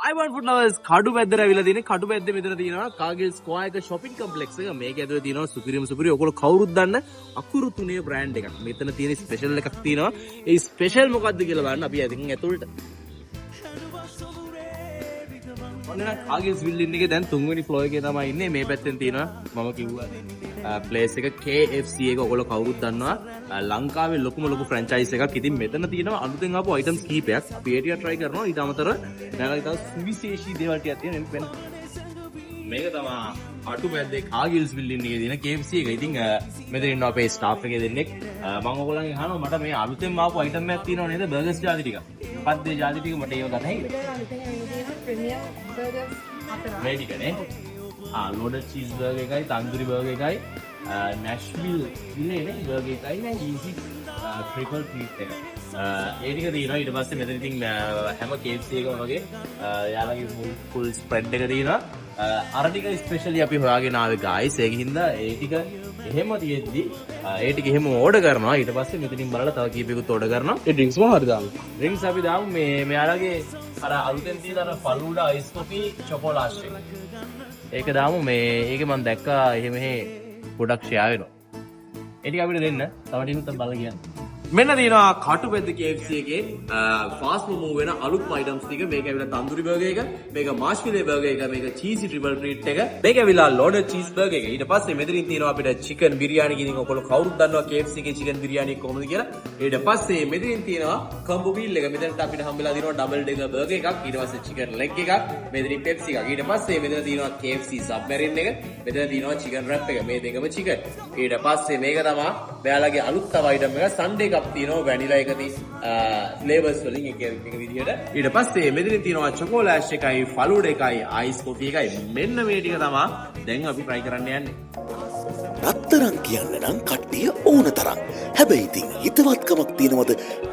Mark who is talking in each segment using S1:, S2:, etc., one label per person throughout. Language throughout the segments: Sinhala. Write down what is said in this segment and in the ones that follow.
S1: අයිවන් ෆුඩ් ලවර්ස් කඩු පැද්දට ඇවිල්ලා තියෙන්නේ කඩු පැද්දේ මෙතන තියෙනවා කාගිල් ස්ක්වයර් එක shopping complex එක මේක ඇතුලේ තියෙනවා සුපිරි ඔයගොල්ලෝ කවුරුත් දන්න අකුරු තුනේ brand එකක් මෙතන තියෙන ස්පෙෂල් එකක් තියෙනවා ඒ ස්පෙෂල් මොකද්ද කියලා බලන්න අපි අදින් ඇතුළට ඔන්න කාගිල්ස් බිල්ඩින් එකේ දැන් 3 වෙනි ෆ්ලෝර් එකේ තමයි ඉන්නේ මේ පැත්තෙන් තියෙනවා මම කිව්වා ප්ලේස් එක KFC එක ඔයගොල්ලෝ කවුරුත් දන්නවා ලංකාවේ ලොකු ෆ්‍රැන්චයිස් එකක්. ඉතින් මෙතන තියෙනවා අලුතෙන් ආපු අයිටම්ස් කීපයක්. අපි ඒ ටික try කරනවා. ඊට අමතරව දැන් තව සුවිශේෂී දේවල් ටිකක් තියෙනවා. මේක තමයි අටු පැද්දේ කාගිල්ස් බිල්ඩින් එකේ තියෙන KFC එක. ඉතින් මෙතන ඉන්න අපේ ස්ටාෆ් එකේ දෙන්නෙක් මම ඔයගොල්ලන්ගෙන් අහනවා මට මේ අලුතෙන් ආපු අයිටම් එකක් තියෙනව නේද බර්ගර්ස් ජාති ටික. මොකක්ද ඒ ජාති ටික මට ඒව ගන්න හැකිද?
S2: ප්‍රීමියම් බර්ගර්ස් හතරක්.
S1: මේ ටිකනේ. loaded cheese burger එකයි තන්දුරි burger එකයි Nashville ඉන්නේ නේ burger එකයි cheesy triple treat එක. ඒ ටික තියෙනවා. ඊට පස්සේ මෙතන ඉතින් හැම KFC එකම වගේ යාළුවගේ full spread එක තියෙනවා. අර ටික ස්පෙෂලි අපි හොයාගෙන ආවේ guys. ඒකින්ද ඒ ටික එහෙම තියෙද්දි ඒ ටික එහෙම ඕඩර් කරනවා. ඊට පස්සේ මෙතනින් බලලා තව කීපයකුත් ඕඩර් කරනවා.
S3: ඒ ඩ්‍රින්ක්ස් මොනවද දාමු?
S1: ඩ්‍රින්ක්ස් අපි දාමු මේ මෙයාලගේ අර අලුතෙන් තියෙන අර ෆලූඩා අයිස් කොෆි චොකෝලාෂ් එක. ඒක දාමු මේ ඒකේ මම දැක්කා එහෙම ගොඩක් ෂෙයා වෙනවා. ඒ ටික අපිට දෙන්න. තව ටිකුත් බලලා කියන්න. මෙන්න තියෙනවා කටුපැද්ද KFC එකේ ෆාස්ට් මූව් වෙන අලුත්ම අයිටම්ස් ටික. මේක ඇවිල්ලා තන්දුරි බර්ගර් එක, මේක මාෂ්විලේ බර්ගර් එක, මේක චීසි ට්‍රිපල් ට්‍රීට් එක, මේක ඇවිල්ලා ලෝඩඩ් චීස් බර්ගර් එක. ඊට පස්සේ මෙතනින් තියෙනවා අපිට චිකන් බිරියානි කියන එක. ඔයගොල්ලෝ කවුරුත් දන්නවා KFC එකේ චිකන් බිරියානි කොහොමද කියලා. ඊට පස්සේ මෙතනින් තියෙනවා කම්බෝ මීල් එක. මෙතනට අපිට හම්බෙලා තියෙනවා ඩබල් ඩෙකර් බර්ගර් එකක්. ඊට පස්සේ චිකන් ලෙග් එකක්. මෙතනින් පෙප්සි එකක්. ඊට පස්සේ මෙතන තියෙනවා KFC සබ්මැරින් එක. මෙතන තියෙනවා චිකන් රැප් එක. මේ දෙකම චිකන්. ඊට පස්සේ මේක තමයි ඔයාලගේ අලුත් තව අයිටම් එක සන්ඩේ කප් තියෙනවා වැනිලා එකදී ෆ්ලේවර්ස් වලින් එක විදිහට. ඊට පස්සේ මෙතන තියෙනවා චොකෝලාෂ් එකයි ෆලූඩා එකයි අයිස් කොෆි එකයි. මෙන්න මේ ටික තමයි දැන් අපි try කරන්න යන්නේ.
S4: රත්තරන් කියන්න නම් කට්ටිය ඕන තරම්. හැබැයි ඉතින් හිතවත්කමක් තියෙනවද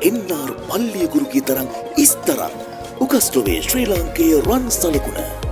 S4: එන්නාර් පල්ලිය ගුරුගේ තරම් ඉස්තරම්. උගස්ටෝවේ ශ්‍රී ලාංකේය රන් සලකුණ